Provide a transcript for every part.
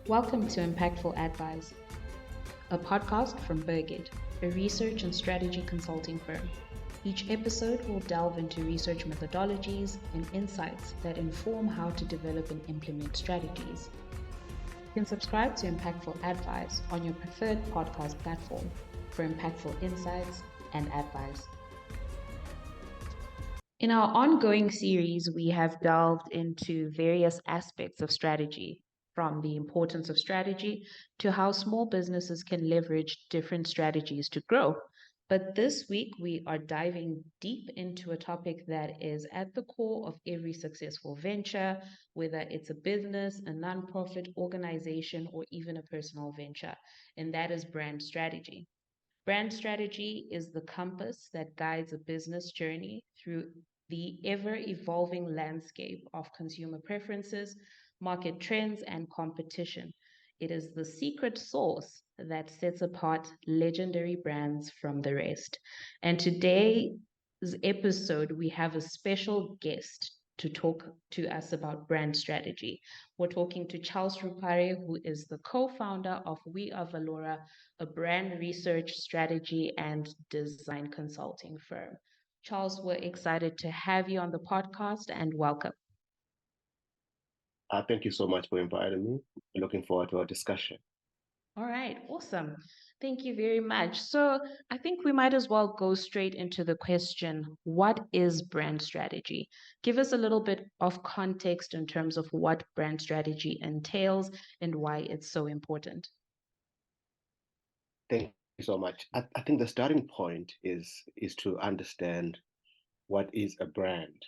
Welcome to Impactful Advice, a podcast from Bergit, a research and strategy consulting firm. Each episode will delve into research methodologies and insights that inform how to develop and implement strategies. You can subscribe to Impactful Advice on your preferred podcast platform for impactful insights and advice. In our ongoing series, we have delved into various aspects of strategy, from the importance of strategy to how small businesses can leverage different strategies to grow. But this week, we are diving deep into a topic that is at the core of every successful venture, whether it's a business, a nonprofit organization, or even a personal venture, and that is brand strategy. Brand strategy is the compass that guides a business journey through the ever evolving landscape of consumer preferences, market trends, and competition. It is the secret sauce that sets apart legendary brands from the rest. And today's episode, we have a special guest to talk to us about brand strategy. We're talking to Charles Rupare, who is the co-founder of WeAreValora, a brand research, strategy, and design consulting firm. Charles, we're excited to have you on the podcast and welcome. Thank you so much for inviting me. Looking forward to our discussion. All right, awesome. Thank you very much. So I think we might as well go straight into the question, what is brand strategy? Give us a little bit of context in terms of what brand strategy entails and why it's so important. Thank you so much. I think the starting point is to understand what is a brand,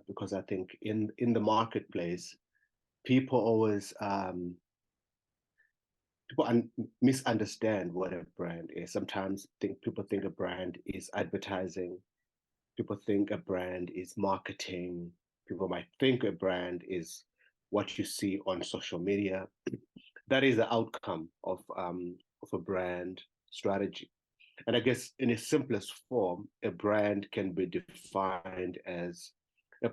because I think in the marketplace, people always misunderstand what a brand is. Sometimes people think a brand is advertising. People think a brand is marketing. People might think a brand is what you see on social media. That is the outcome of a brand strategy. And I guess in its simplest form, a brand can be defined as a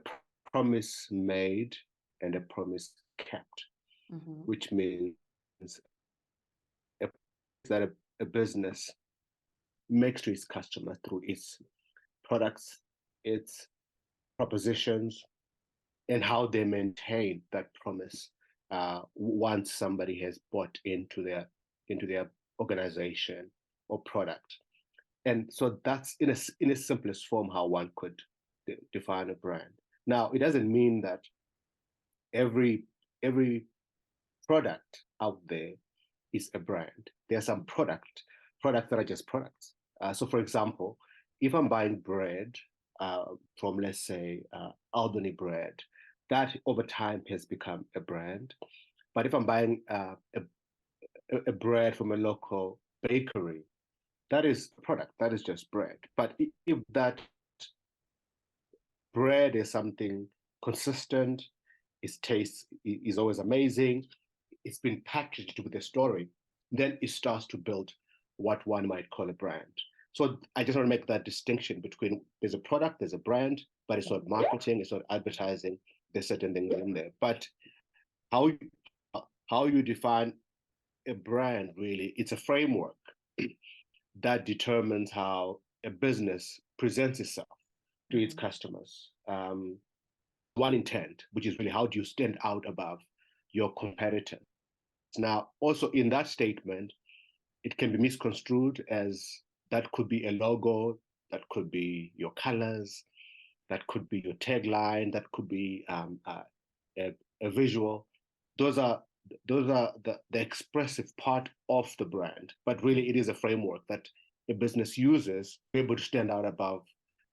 promise made and a promise kept, which means that a business makes to its customer through its products, its propositions, and how they maintain that promise once somebody has bought into their organization or product. And so that's in its simplest form how one could define a brand. Now, it doesn't mean that every product out there is a brand. There are some products that are just products. So for example, if I'm buying bread from, let's say, Albany bread, that over time has become a brand. But if I'm buying a bread from a local bakery, that is a product, that is just bread. But if that bread is something consistent, its taste is always amazing, it's been packaged with a story, then it starts to build what one might call a brand. So I just want to make that distinction between there's a product, there's a brand, but it's not marketing, it's not advertising, there's certain things in there. But how you define a brand, really, it's a framework that determines how a business presents itself to its customers. One intent, which is really how do you stand out above your competitors. Now, also in that statement, it can be misconstrued as that could be a logo, that could be your colors, that could be your tagline, that could be a visual. Those are the expressive part of the brand, but really it is a framework that a business uses to be able to stand out above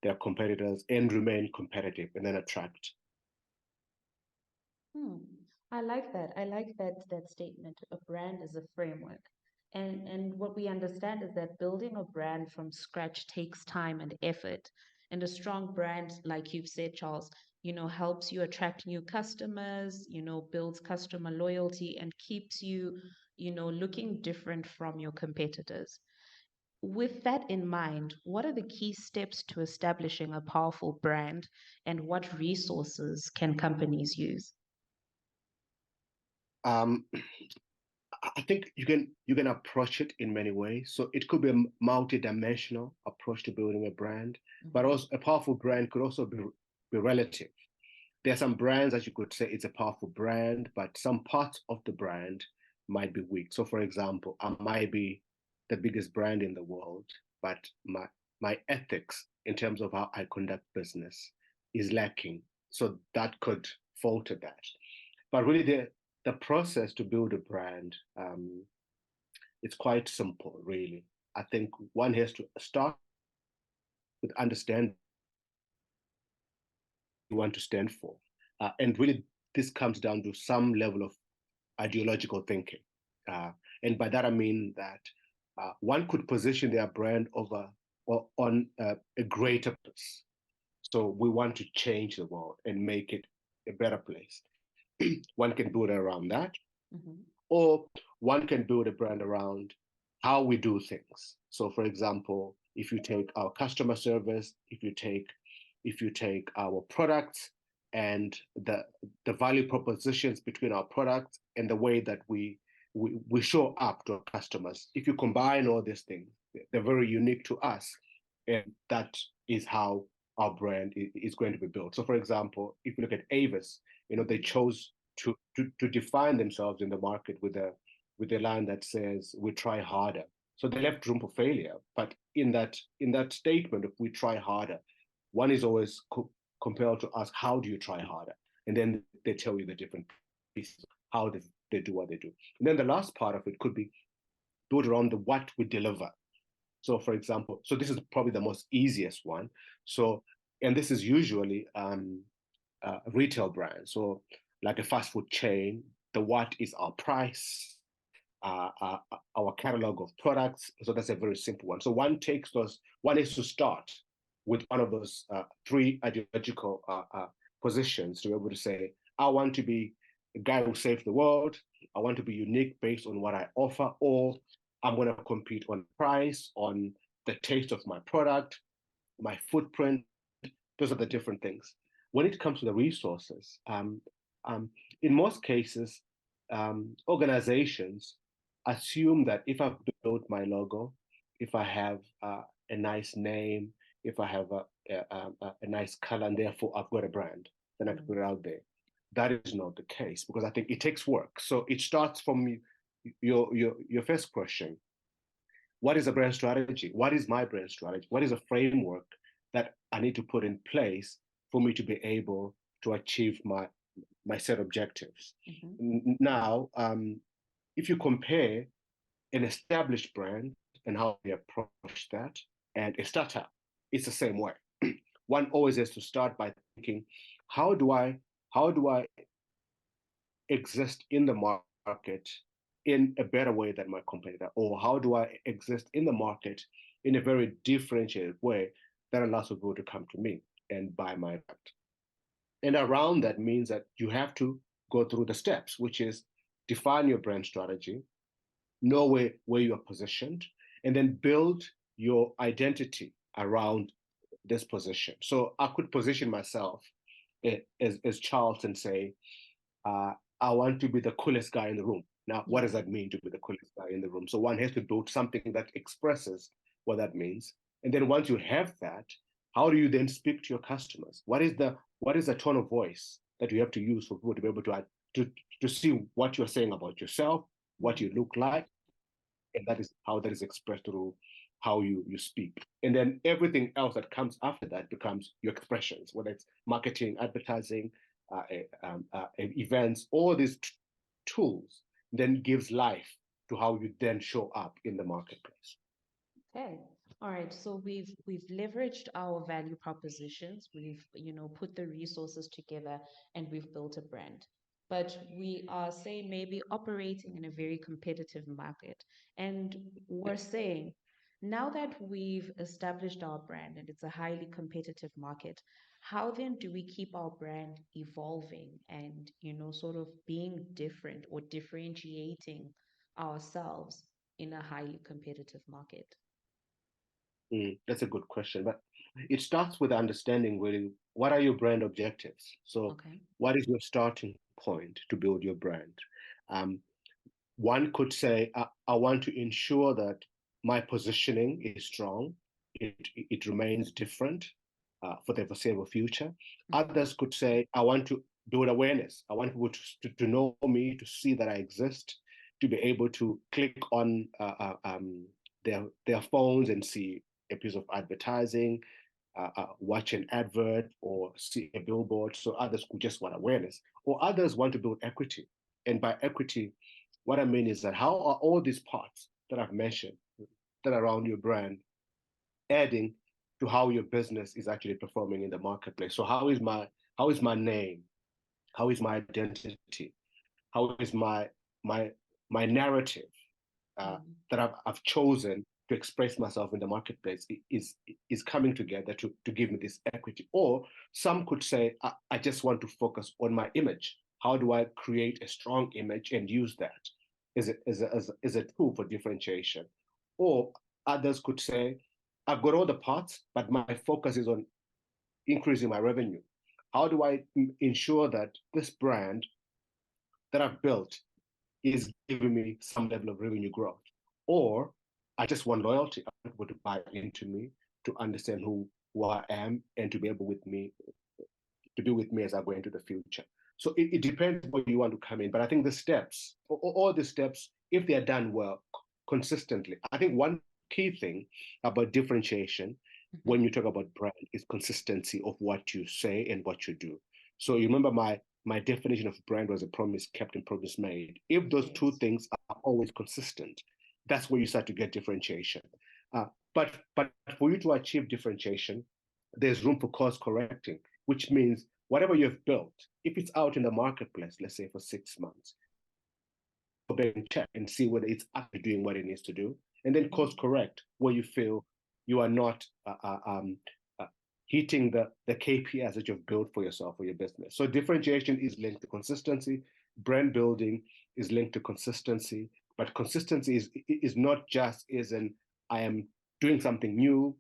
their competitors and remain competitive and then attract. I like that. I like that statement. A brand is a framework. And what we understand is that building a brand from scratch takes time and effort. And a strong brand, like you've said, Charles, helps you attract new customers, builds customer loyalty and keeps you, looking different from your competitors. With that in mind, what are the key steps to establishing a powerful brand and what resources can companies use? I think you can approach it in many ways. So it could be a multi-dimensional approach to building a brand, but Mm-hmm. also a powerful brand could also be relative. There are some brands that you could say it's a powerful brand, but some parts of the brand might be weak. So, for example, I might be the biggest brand in the world, but my ethics in terms of how I conduct business is lacking. So that could falter that. But really, the process to build a brand, it's quite simple, really. I think one has to start with understanding what you want to stand for. And really, this comes down to some level of ideological thinking. Uh, and by that, I mean that one could position their brand over or on a greater purpose. So we want to change the world and make it a better place. One can build around that, Mm-hmm. or one can build a brand around how we do things. So, for example, if you take our customer service, if you take our products and the value propositions between our products and the way that we show up to our customers, if you combine all these things, they're very unique to us, and that is how our brand is going to be built. So, for example, if you look at Avis, they chose to define themselves in the market with a line that says we try harder. So they left room for failure. But in that statement of we try harder, one is always compelled to ask, how do you try harder? And then they tell you the different pieces, how they do what they do. And then the last part of it could be built around the what we deliver. So, for example, so this is probably the most easiest one. So, and this is usually a retail brand. So, like a fast food chain, the what is our price, uh, uh, our catalog of products. So that's a very simple one. So one is to start with one of those three ideological positions to be able to say, I want to be a guy who saves the world. I want to be unique based on what I offer, or I'm going to compete on price, on the taste of my product, my footprint. Those are the different things. When it comes to the resources, um, in most cases, organizations assume that if I've built my logo, if I have a nice name, if I have a nice color, and therefore I've got a brand, then I can Mm-hmm. put it out there. That is not the case because I think it takes work. So it starts from your first question: what is a brand strategy? What is my brand strategy? What is a framework that I need to put in place for me to be able to achieve my set objectives? Mm-hmm. Now, if you compare an established brand and how they approach that and a startup, it's the same way. One always has to start by thinking, how do I exist in the market in a better way than my competitor? Or how do I exist in the market in a very differentiated way that allows people to come to me and buy my product? And around that means that you have to go through the steps, which is define your brand strategy, know where you are positioned, and then build your identity around this position. So I could position myself as Charles and say, uh, I want to be the coolest guy in the room. Now, what Yeah. does that mean to be the coolest guy in the room? So one has to build something that expresses what that means. And then once you have that, how do you then speak to your customers? What is the tone of voice that you have to use for people to be able to, to see what you're saying about yourself, what Mm-hmm. you look like, and that is how that is expressed through how you speak. And then everything else that comes after that becomes your expressions, whether it's marketing, advertising, events, all these tools then gives life to how you then show up in the marketplace. Okay. All right. So we've leveraged our value propositions. We've, put the resources together and we've built a brand. But we are saying maybe operating in a very competitive market. And we're saying now that we've established our brand and it's a highly competitive market, how then do we keep our brand evolving and, sort of being different or differentiating ourselves in a highly competitive market? That's a good question, but it starts with understanding really what are your brand objectives. So, Okay. what is your starting point to build your brand? Um, One could say, I want to ensure that my positioning is strong, it remains different for the foreseeable future. Others could say, I want to build awareness. I want people to know me, to see that I exist, to be able to click on their phones and see a piece of advertising, watch an advert, or see a billboard. So others could just want awareness, or others want to build equity. And by equity, what I mean is that how are all these parts that I've mentioned that are around your brand adding to how your business is actually performing in the marketplace? So how is my name? How is my identity? How is my my narrative that I've chosen to express myself in the marketplace is coming together to give me this equity? Or some could say, I just want to focus on my image. How do I create a strong image and use that as a tool for differentiation? Or others could say, I've got all the parts, but my focus is on increasing my revenue. How do I ensure that this brand that I've built is giving me some level of revenue growth? Or I just want loyalty. I want people to buy into me, to understand who I am, and to be able with me to be with me as I go into the future. So it depends where you want to come in. But I think the steps, all the steps, if they are done well, consistently, I think one key thing about differentiation when you talk about brand is consistency of what you say and what you do. So you remember my definition of brand was a promise kept and promise made. If those two things are always consistent, that's where you start to get differentiation. But for you to achieve differentiation, there's room for course correcting, which means whatever you've built, if it's out in the marketplace, let's say for 6 months, go back and check and see whether it's actually doing what it needs to do, and then course correct where you feel you are not hitting the KPIs that you've built for yourself or your business. So differentiation is linked to consistency. Brand building is linked to consistency, but consistency is not just as in I am doing something new,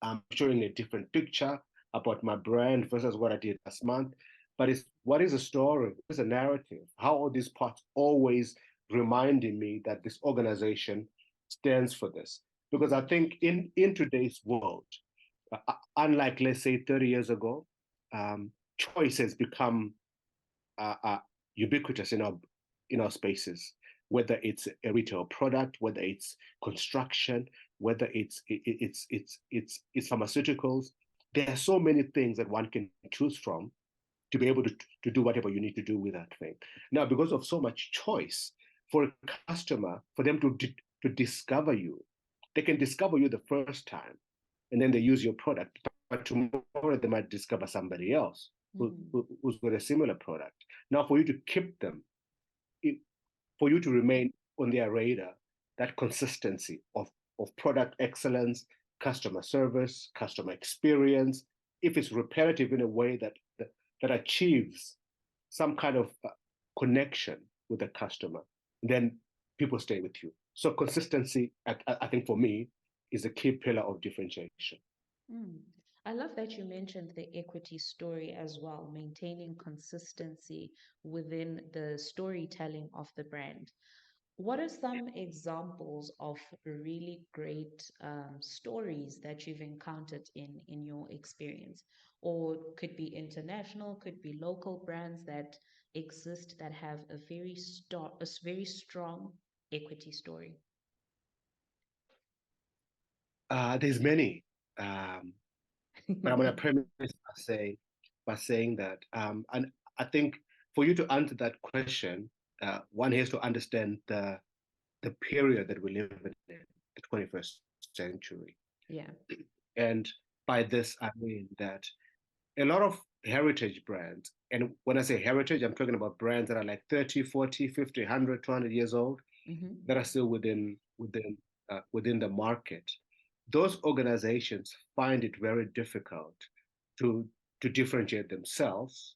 I'm showing a different picture about my brand versus what I did last month. But it's what is a story? What is a narrative? How are these parts always reminding me that this organization stands for this? Because I think in today's world, unlike let's say 30 years ago, choice has become ubiquitous in our spaces, whether it's a retail product, whether it's construction, whether it's pharmaceuticals. There are so many things that one can choose from to be able to do whatever you need to do with that thing. Now, because of so much choice, for a customer, for them to discover you, they can discover you the first time and then they use your product. But tomorrow they might discover somebody else who's got a similar product. Now, for you to keep them, for you to remain on their radar, that consistency of product excellence, customer service, customer experience, if it's repetitive in a way that achieves some kind of connection with the customer, then people stay with you. So consistency, I think for me, is a key pillar of differentiation. I love that you mentioned the equity story as well, maintaining consistency within the storytelling of the brand. What are some examples of really great stories that you've encountered in your experience? Or could be international, could be local brands that exist that have a very strong equity story. There's many, but I'm going to premise by saying that, and I think for you to answer that question, one has to understand the period that we live in, the 21st century. Yeah. And by this, I mean that a lot of heritage brands, and when I say heritage, I'm talking about brands that are like 30, 40, 50, 100, 200 years old, that are still within the market. Those organizations find it very difficult to differentiate themselves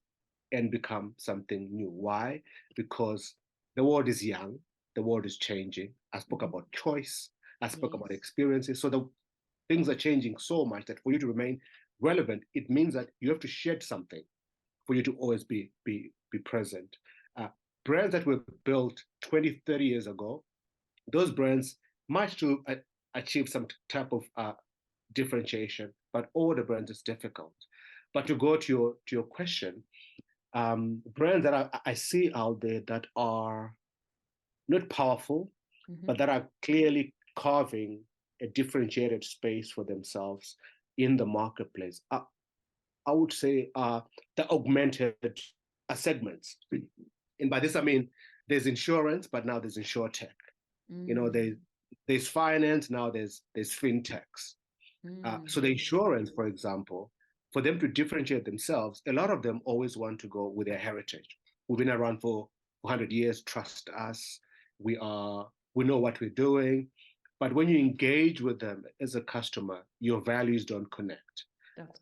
and become something new. Why? Because the world is young, the world is changing. I spoke about choice, I spoke about experiences. So the things are changing so much that for you to remain relevant, it means that you have to shed something for you to always be present. brands that were built 20, 30 years ago, those brands might still achieve some type of differentiation, but all the brands is difficult. But to go to your question, brands that I see out there that are not powerful, but that are clearly carving a differentiated space for themselves in the marketplace. I would say the augmented segments. And by this, I mean, there's insurance, but now there's insurtech. You know, there's finance, now there's fintechs. So the insurance, for example, for them to differentiate themselves, a lot of them always want to go with their heritage. We've been around for 100 years, trust us. We know what we're doing. But when you engage with them as a customer, your values don't connect.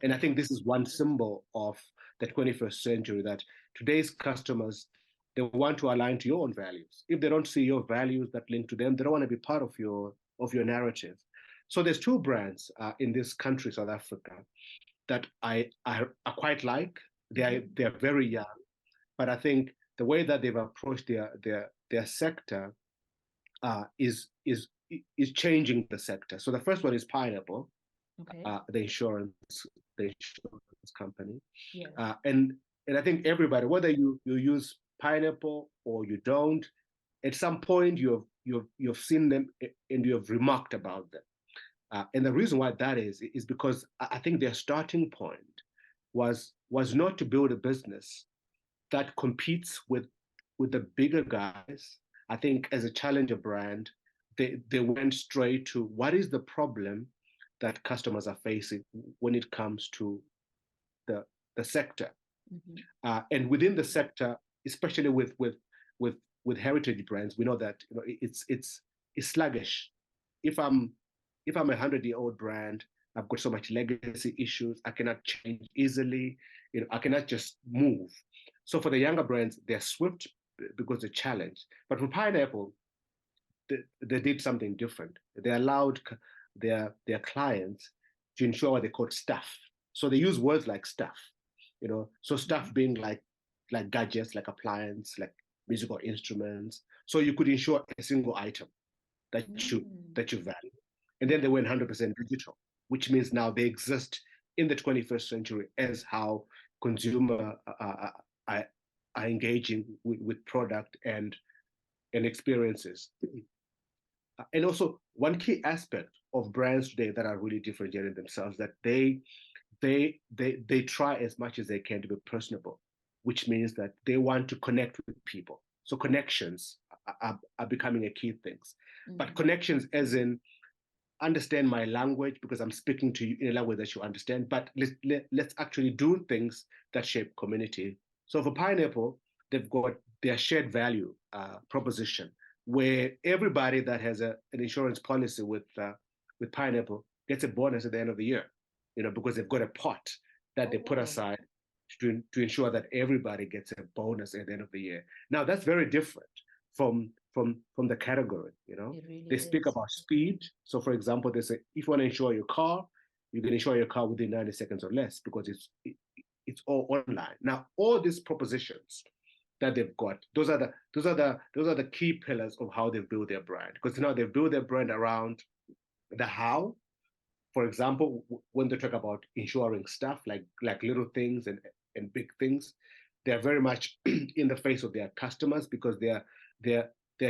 And I think this is one symbol of the 21st century, that today's customers, they want to align to your own values. If they don't see your values that link to them, they don't want to be part of your narrative. So there's two brands in this country, South Africa, that I quite like. They're very young, but I think the way that they've approached their sector is changing the sector. So the first one is Pineapple, the insurance company, and I think everybody, whether you use Pineapple or you don't, at some point you've seen them and you have remarked about them. And the reason why that is because I think their starting point was not to build a business that competes with the bigger guys. I think as a challenger brand, they went straight to what is the problem that customers are facing when it comes to the sector. And within the sector, especially with heritage brands, we know that it's sluggish. If I'm a 100-year-old brand, I've got so much legacy issues. I cannot change easily. I cannot just move. So for the younger brands, they're swift because they're challenged. But for Pineapple, they did something different. They allowed their clients to ensure what they call stuff. So they use words like stuff. So stuff being like gadgets, like appliance, like musical instruments. So you could insure a single item that you value. And then they went 100% digital, which means now they exist in the 21st century as how consumer are engaging with product and experiences. And also one key aspect of brands today that are really differentiating themselves, that they try as much as they can to be personable, which means that they want to connect with people. So connections are becoming a key thing. But connections as in understand my language because I'm speaking to you in a language that you understand, but let's actually do things that shape community. So for Pineapple, they've got their shared value proposition, where everybody that has an insurance policy with Pineapple gets a bonus at the end of the year, because they've got a pot that they put aside to ensure that everybody gets a bonus at the end of the year. Now that's very different from the category. Really they speak about speed. So for example, they say if you want to insure your car, you can insure your car within 90 seconds or less because it's all online. Now all these propositions that they've got, those are the key pillars of how they've built their brand, because now they've built their brand around the how. For example, when they talk about insuring stuff like little things and big things, they're very much in the face of their customers because their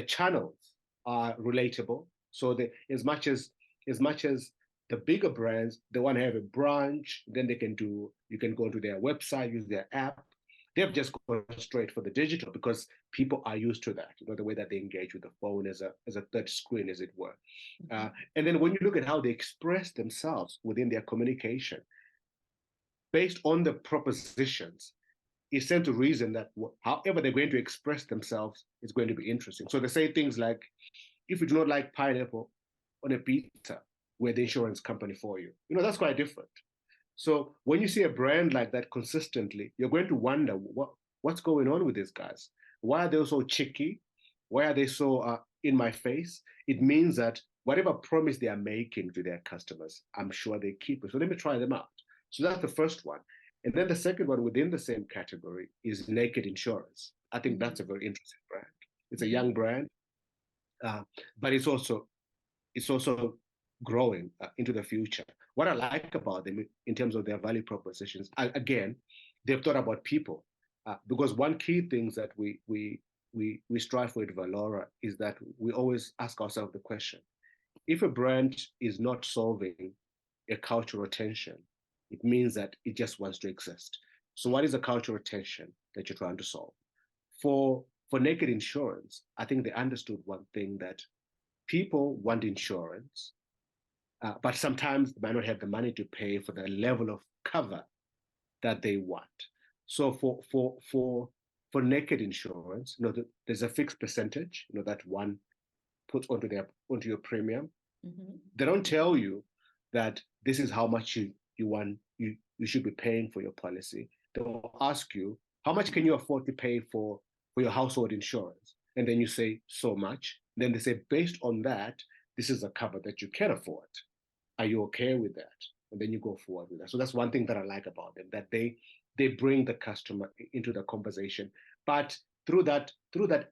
channels are relatable. So as much as the bigger brands, they want to have a branch, then you can go to their website, use their app. They've just gone straight for the digital because people are used to that, the way that they engage with the phone as a third screen, as it were. And then when you look at how they express themselves within their communication, based on the propositions, it stands to reason that however they're going to express themselves is going to be interesting. So they say things like, if you do not like pineapple on a pizza, we're the insurance company for you. That's quite different. So when you see a brand like that consistently, you're going to wonder what's going on with these guys. Why are they so cheeky? Why are they so in my face? It means that whatever promise they are making to their customers, I'm sure they keep it. So let me try them out. So that's the first one. And then the second one within the same category is naked insurance. I think Mm-hmm. that's a very interesting brand. It's a Mm-hmm. young brand, but it's also growing into the future. What I like about them in terms of their value propositions, again, they've thought about people, because one key things that we strive for at Valora is that we always ask ourselves the question: if a brand is not solving a cultural tension, it means that it just wants to exist. So, what is the cultural tension that you're trying to solve? For Naked Insurance, I think they understood one thing, that people want insurance, but sometimes they might not have the money to pay for the level of cover that they want. So for Naked Insurance, there's a fixed percentage, that one puts onto your premium. Mm-hmm. They don't tell you that this is how much you should be paying for your policy. They will ask you, how much can you afford to pay for your household insurance? And then you say, so much. Then they say, based on that, this is a cover that you can afford. Are you okay with that? And then you go forward with that. So that's one thing that I like about them, that they bring the customer into the conversation. But through that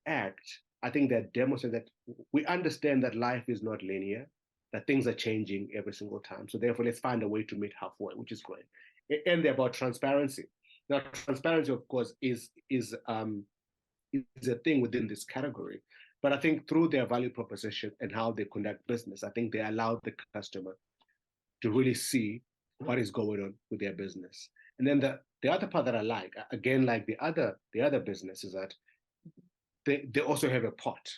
act, I think that demonstrate that we understand that life is not linear, that things are changing every single time. So therefore, let's find a way to meet halfway, which is great. And they're about transparency. Now, transparency, of course, is a thing within this category. But I think through their value proposition and how they conduct business, I think they allow the customer to really see what is going on with their business. And then the other part that I like, again, like the other business, is that they also have a pot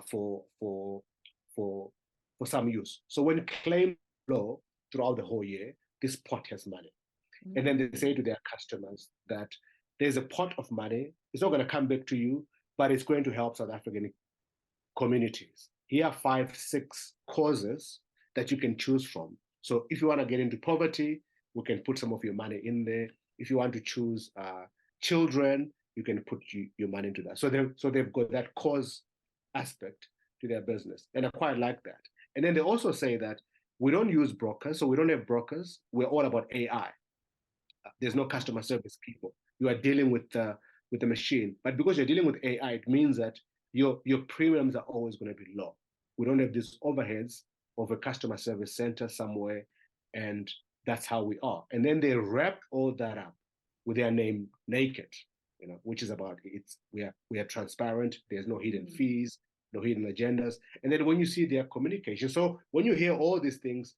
for for for some use. So when claims flow throughout the whole year, this pot has money. And then they say to their customers that there's a pot of money. It's not going to come back to you, but it's going to help South African communities. Here are 5, 6 causes that you can choose from. So if you want to get into poverty, we can put some of your money in there. If you want to choose children, you can put your money into that. So they've got that cause aspect to their business, and I quite like that. And then they also say that we don't use brokers, so we don't have brokers. We're all about AI. There's no customer service people. You are dealing with the machine, but because you're dealing with AI, it means that your premiums are always going to be low. We don't have these overheads of a customer service center somewhere, and that's how we are. And then they wrap all that up with their name Naked, which is about we are transparent. There's no hidden fees, no hidden agendas. And then when you see their communication, so when you hear all these things,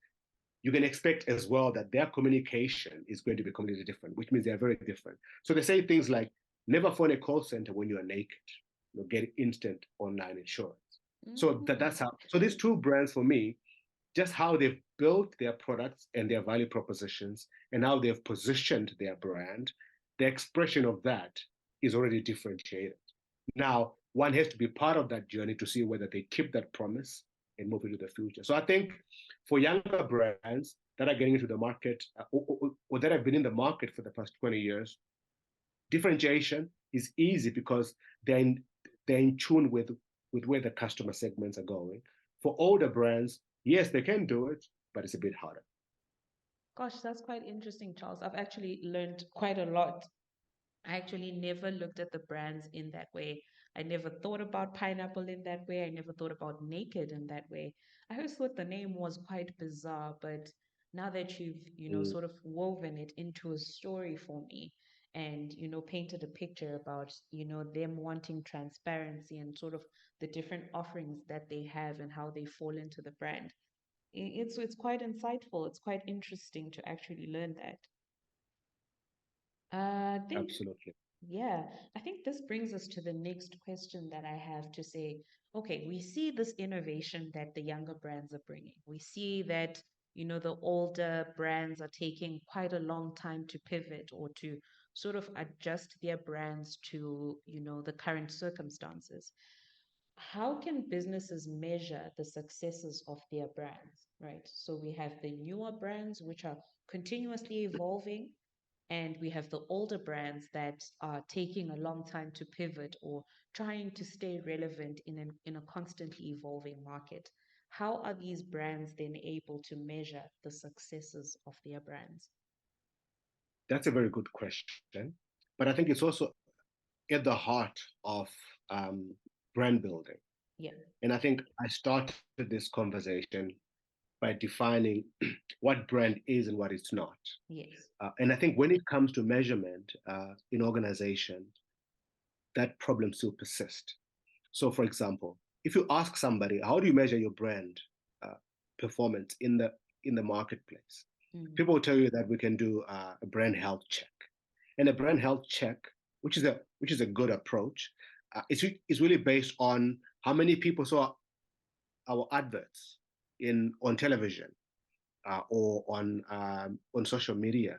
you can expect as well that their communication is going to be completely different, which means they're very different. So they say things like, never phone a call center when you are naked, get instant online insurance. So that's how, so these two brands for me, just how they've built their products and their value propositions and how they've positioned their brand, the expression of that is already differentiated. Now, one has to be part of that journey to see whether they keep that promise and move into the future. So I think for younger brands that are getting into the market, or that have been in the market for the past 20 years, differentiation is easy because they're in tune with where the customer segments are going. For older brands, yes, they can do it, but it's a bit harder. Gosh, that's quite interesting, Charles. I've actually learned quite a lot. I actually never looked at the brands in that way. I never thought about pineapple in that way. I never thought about naked in that way. I always thought the name was quite bizarre, but now that you've, Mm, sort of woven it into a story for me and, painted a picture about, them wanting transparency and sort of the different offerings that they have and how they fall into the brand. It's quite insightful. It's quite interesting to actually learn that. I think absolutely. Yeah, I think this brings us to the next question that I have to say, okay, we see this innovation that the younger brands are bringing. We see that, the older brands are taking quite a long time to pivot or to sort of adjust their brands to, the current circumstances. How can businesses measure the successes of their brands, right? So we have the newer brands, which are continuously evolving, and we have the older brands that are taking a long time to pivot or trying to stay relevant in a constantly evolving market. How are these brands then able to measure the successes of their brands? That's a very good question. But I think it's also at the heart of brand building. Yeah. And I think I started this conversation by defining what brand is and what it's not. Yes. And I think when it comes to measurement in organization, that problem still persists. So, for example, if you ask somebody, how do you measure your brand uh, performance in the marketplace? Mm. People will tell you that we can do a brand health check, and a brand health check, which is a good approach, is really based on how many people saw our adverts in on television or on social media.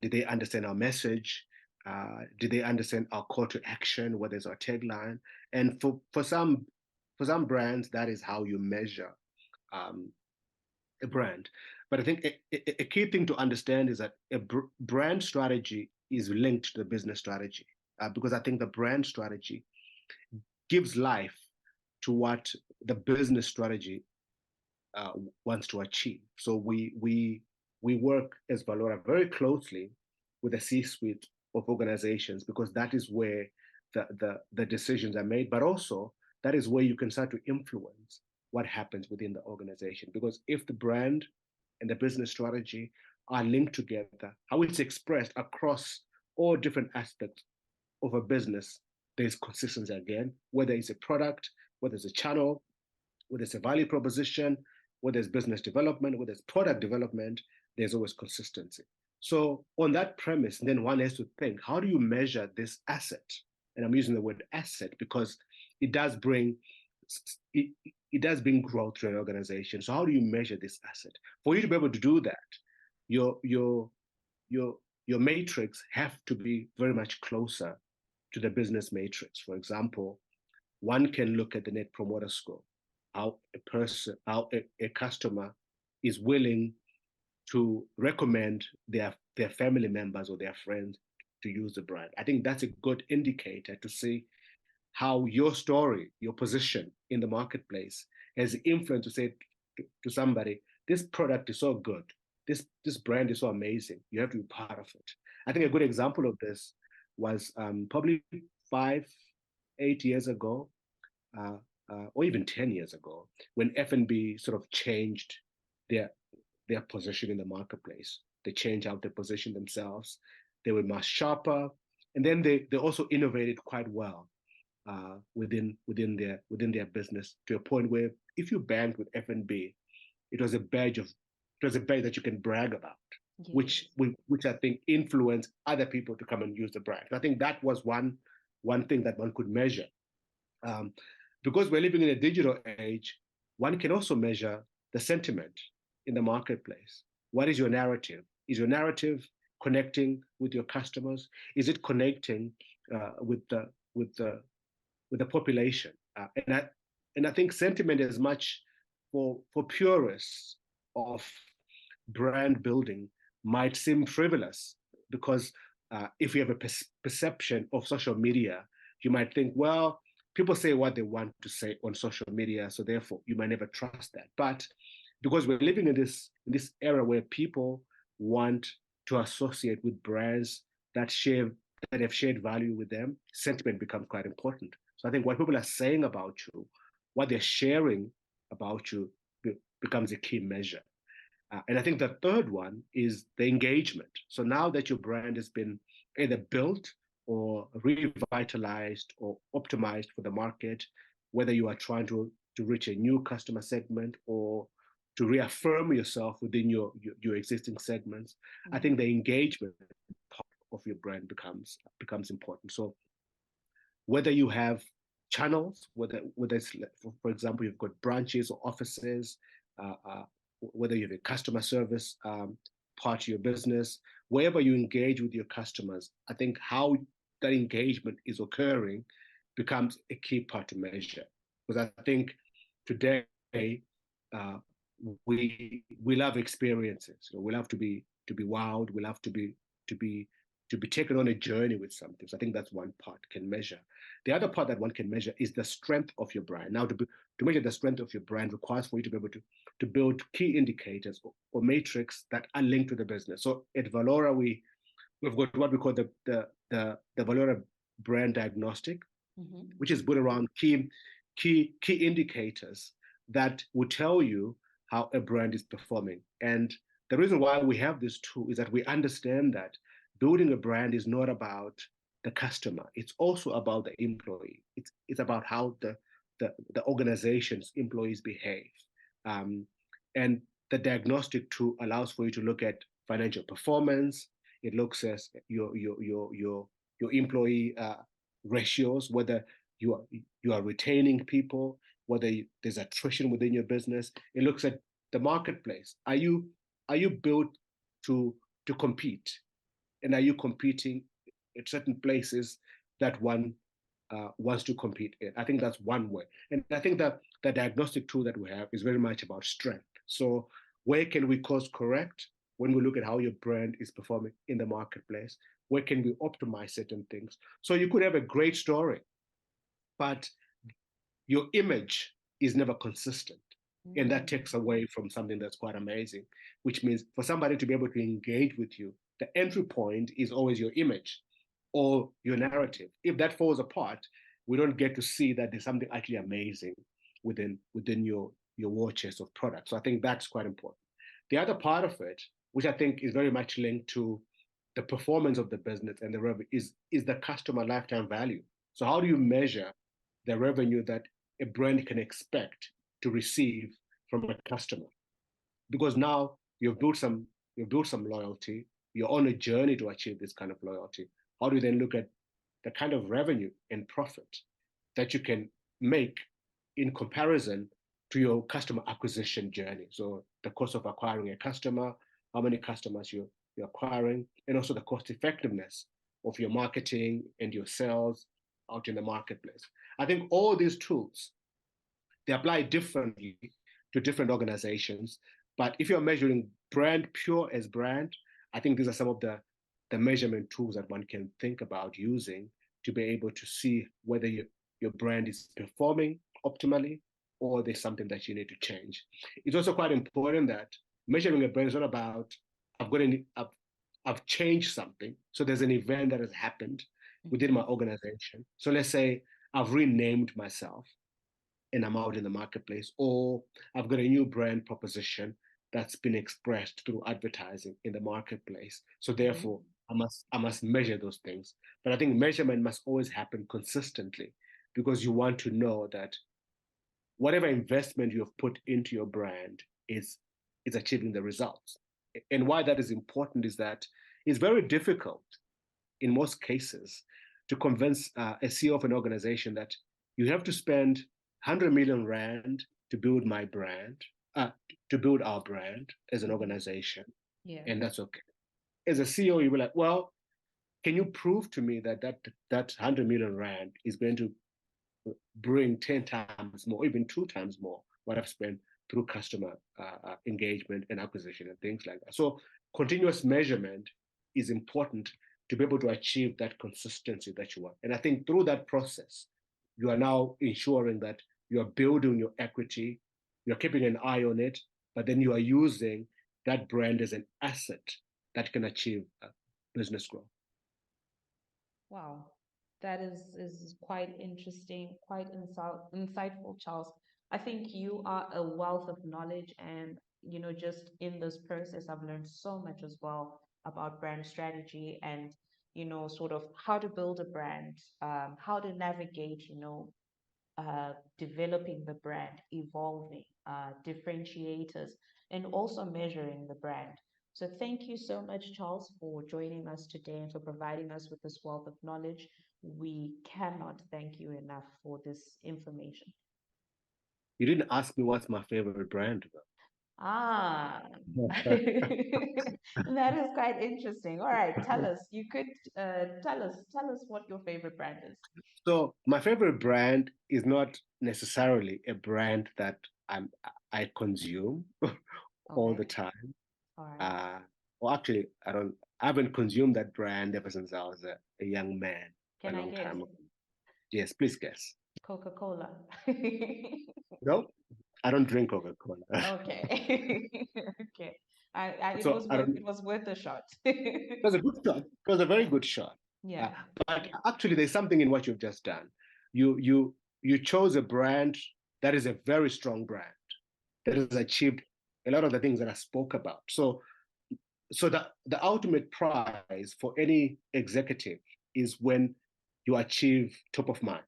Did they understand our message? Did they understand our call to action? What is our tagline? And for some brands, that is how you measure um, a brand. But I think a key thing to understand is that brand strategy is linked to the business strategy because I think the brand strategy gives life to what the business strategy uh, wants to achieve. So we work as Valora very closely with the C-suite of organizations because that is where the decisions are made, but also that is where you can start to influence what happens within the organization. Because if the brand and the business strategy are linked together, how it's expressed across all different aspects of a business, there's consistency again, whether it's a product, whether it's a channel, whether it's a value proposition, whether it's business development, whether it's product development, there's always consistency. So on that premise, then one has to think, how do you measure this asset? And I'm using the word asset because it does bring it, it does bring growth to an organization. So how do you measure this asset? For you to be able to do that, your your your your matrix have to be very much closer to the business matrix. For example, one can look at the net promoter score, how a customer is willing to recommend their family members or their friends to use the brand. I think that's a good indicator to see how your story, your position in the marketplace has influence to say to somebody, this product is so good, this brand is so amazing, you have to be part of it. I think a good example of this was probably 5, 8 years ago, uh, or even 10 years ago, when F&B sort of changed their their position in the marketplace. They changed how they position themselves. They were much sharper, and then they also innovated quite well within their business to a point where if you banked with F&B, it was a badge that you can brag about, Yes. which I think influenced other people to come and use the brand. I think that was one thing that one could measure. Um, because we're living in a digital age, one can also measure the sentiment in the marketplace. What is your narrative? Is your narrative connecting with your customers? Is it connecting with the population? And I think sentiment is much for purists of brand building might seem frivolous because if you have a perception of social media, you might think, well, people say what they want to say on social media, so therefore you might never trust that. But because we're living in this era where people want to associate with brands that have shared value with them, sentiment becomes quite important. So I think what people are saying about you, what they're sharing about you, becomes a key measure. And I think the third one is the engagement. So now that your brand has been either built or revitalized or optimized for the market, whether you are trying to reach a new customer segment or to reaffirm yourself within your existing segments, I think the engagement part of your brand becomes important. So whether you have channels, whether it's, for example, you've got branches or offices, uh, uh, whether you have a customer service part of your business, wherever you engage with your customers, I think how that engagement is occurring becomes a key part to measure. Because I think today uh, we love experiences. You know, we love to be wowed. We love to be to be taken on a journey with something. So I think that's one part can measure. The other part that one can measure is the strength of your brand. Now, to measure the strength of your brand requires for you to be able to build key indicators or matrix that are linked to the business. So at Valora, we've got what we call the Valora brand diagnostic, Mm-hmm. which is built around key indicators that will tell you how a brand is performing. And the reason why we have this tool is that we understand that building a brand is not about the customer. It's also about the employee. It's about how the organization's employees behave. Um, and the diagnostic tool allows for you to look at financial performance. It looks at your employee ratios, whether you are retaining people, whether there's attrition within your business. It looks at the marketplace. Are you built to compete, and are you competing at certain places that one wants to compete in? I think that's one way, and I think that the diagnostic tool that we have is very much about strength. So where can we course correct when we look at how your brand is performing in the marketplace? Where can we optimize certain things? So you could have a great story, but your image is never consistent. And that Mm. takes away from something that's quite amazing, which means for somebody to be able to engage with you, the entry point is always your image or your narrative. If that falls apart, we don't get to see that there's something actually amazing within your war chest of products. So I think that's quite important. The other part of it, which I think is very much linked to the performance of the business and the revenue, is the customer lifetime value. So how do you measure the revenue that a brand can expect to receive from a customer? Because now you've built some loyalty, you're on a journey to achieve this kind of loyalty. How do you then look at the kind of revenue and profit that you can make in comparison to your customer acquisition journey? So the cost of acquiring a customer, how many customers you're acquiring, and also the cost effectiveness of your marketing and your sales out in the marketplace. I think all these tools, they apply differently to different organizations. But if you're measuring brand pure as brand, I think these are some of the measurement tools that one can think about using to be able to see whether your brand is performing optimally or there's something that you need to change. It's also quite important that measuring a brand is not about I've got any I've changed something. So there's an event that has happened within Mm-hmm. my organization. So let's say I've renamed myself and I'm out in the marketplace, or I've got a new brand proposition that's been expressed through advertising in the marketplace. So Mm-hmm. therefore, I must measure those things. But I think measurement must always happen consistently because you want to know that whatever investment you have put into your brand is achieving the results. And why that is important is that it's very difficult in most cases to convince a CEO of an organization that you have to spend 100 million rand to build my brand, uh, to build our brand as an Mm-hmm. organization, Yeah. and that's okay. As a CEO, you will like, well, can you prove to me that 100 million rand is going to bring 10 times more, even 2 times more what I've spent through customer engagement and acquisition and things like that. So continuous measurement is important to be able to achieve that consistency that you want. And I think through that process, you are now ensuring that you are building your equity, you're keeping an eye on it, but then you are using that brand as an asset that can achieve business growth. Wow, that is quite interesting, quite insightful, Charles. I think you are a wealth of knowledge, and just in this process, I've learned so much as well about brand strategy and sort of how to build a brand, how to navigate, developing the brand, evolving, differentiators, and also measuring the brand. So thank you so much, Charles, for joining us today and for providing us with this wealth of knowledge. We cannot thank you enough for this information. You didn't ask me what's my favorite brand, Ah, though. that is quite interesting. All right, tell us. You could tell us what your favorite brand is. So my favorite brand is not necessarily a brand that I'm I consume all the Okay. time. All right. Uh, well, actually, I haven't consumed that brand ever since I was a young man, a Can I long guess? time ago. Yes, please guess. Coca-Cola. No, I don't drink Coca-Cola. Okay. Okay. It So was I worth don't. it was worth a shot. It was a good shot. It was a very good shot. Yeah. But actually, there's something in what you've just done. You chose a brand that is a very strong brand that has achieved a lot of the things that I spoke about. So the ultimate prize for any executive is when you achieve top of mind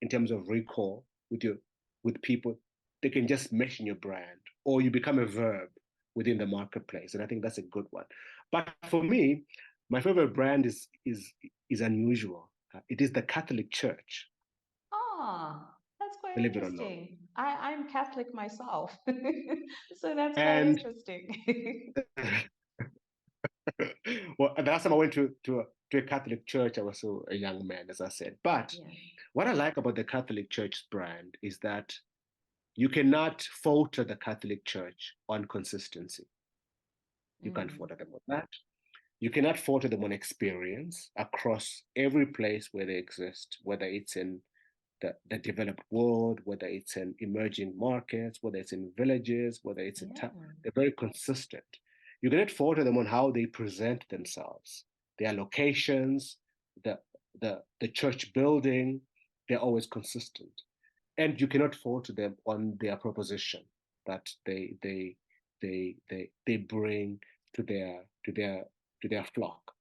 in terms of recall with people. They can just mention your brand, or you become a verb within the marketplace, and I think that's a good one. But for me, my favorite brand is unusual. It is the Catholic Church, Ah, that's quite believe it or not. interesting. I'm Catholic myself, so that's quite And interesting. well, the last time I went to a Catholic church, I was still a young man, as I said. But Yeah. what I like about the Catholic Church's brand is that you cannot falter the Catholic Church on consistency. You can't Mm. falter them on that. You cannot falter them on experience across every place where they exist, whether it's in the developed world, whether it's in emerging markets, whether it's in villages, whether it's in Yeah. they're very consistent. You cannot falter them on how they present themselves, their locations, the the church building, they're always consistent. And you cannot falter them on their proposition that they bring to their flock.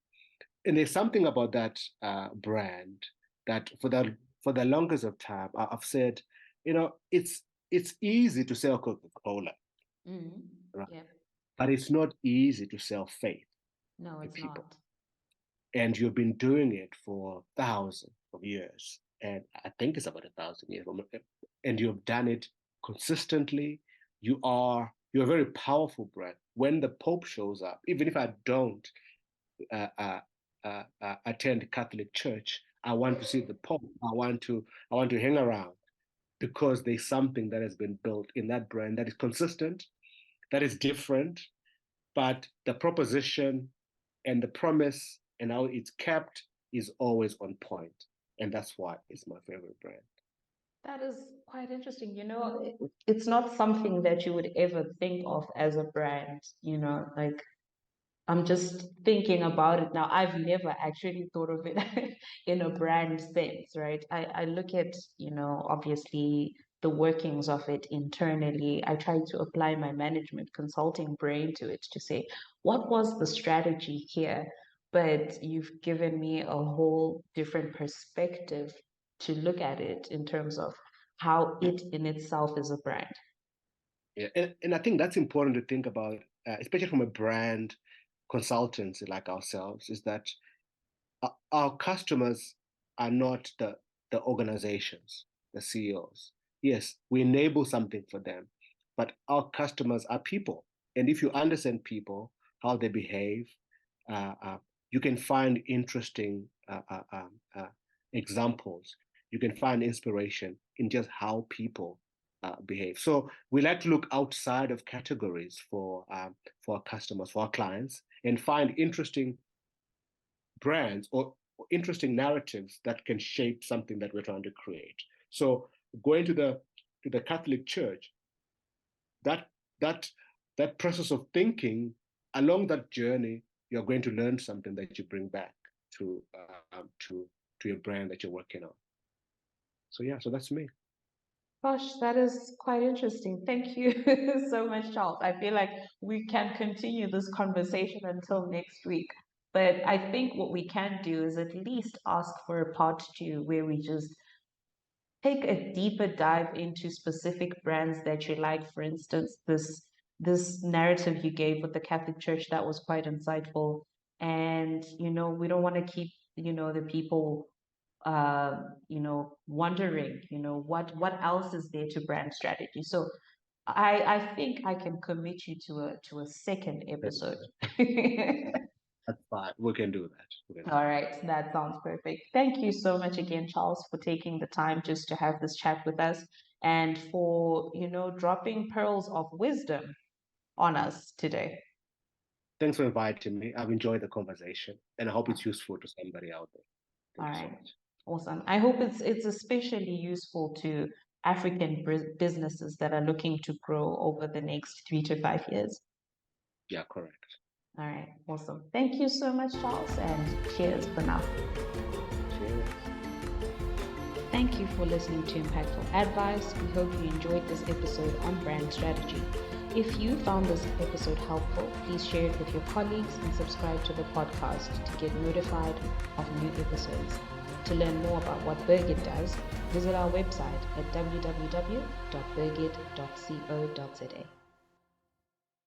And there's something about that brand that for the longest of time I've said, it's easy to sell Coca-Cola, Mm. right? Yeah. But it's not easy to sell faith No, to it's people. not. And you've been doing it for thousands of years, and I think it's about 1,000 years, and you've done it consistently. You're a very powerful brand. When the Pope shows up, even if I don't uh, uh, attend Catholic Church, I want to see the Pope. I want to hang around because there's something that has been built in that brand that is consistent, that is different, but the proposition and the promise and how it's kept is always on point, and that's why it's my favorite brand. That is quite interesting. It's not something that you would ever think of as a brand, like I'm just thinking about it now. I've never actually thought of it in a brand sense, right? I look at, obviously the workings of it internally. I try to apply my management consulting brain to it to say, what was the strategy here? But you've given me a whole different perspective to look at it in terms of how it in itself is a brand. Yeah, and I think that's important to think about, especially from a brand consultancy like ourselves, is that our customers are not the organizations, the CEOs. Yes, we enable something for them, but our customers are people. And if you understand people, how they behave, uh, uh, you can find interesting examples. You can find inspiration in just how people behave. So we like to look outside of categories for our customers, for our clients, and find interesting brands or interesting narratives that can shape something that we're trying to create. So going to the Catholic Church, that that that process of thinking along that journey, you're going to learn something that you bring back to to your brand that you're working on. So yeah, so that's me. Gosh, that is quite interesting. Thank you so much, Charles. I feel like we can continue this conversation until next week. But I think what we can do is at least ask for a part two where we just take a deeper dive into specific brands that you like. For instance, this narrative you gave with the Catholic Church, that was quite insightful. And we don't want to keep the people wondering, what else is there to brand strategy. So I think I can commit you to a second episode. That's fine. We can do that. All right, that sounds perfect. Thank you so much again, Charles, for taking the time just to have this chat with us and for, dropping pearls of wisdom on us today. Thanks for inviting me. I've enjoyed the conversation, and I hope it's useful to somebody out there. All Thank you so right, much. awesome. I hope it's especially useful to African businesses that are looking to grow over the next 3 to 5 years. Yeah, correct. All right, awesome. Thank you so much, Charles, and cheers for now. Cheers. Thank you for listening to Impactful Advice. We hope you enjoyed this episode on brand strategy. If you found this episode helpful, please share it with your colleagues and subscribe to the podcast to get notified of new episodes. To learn more about what Birgit does, visit our website at www.birgit.co.za.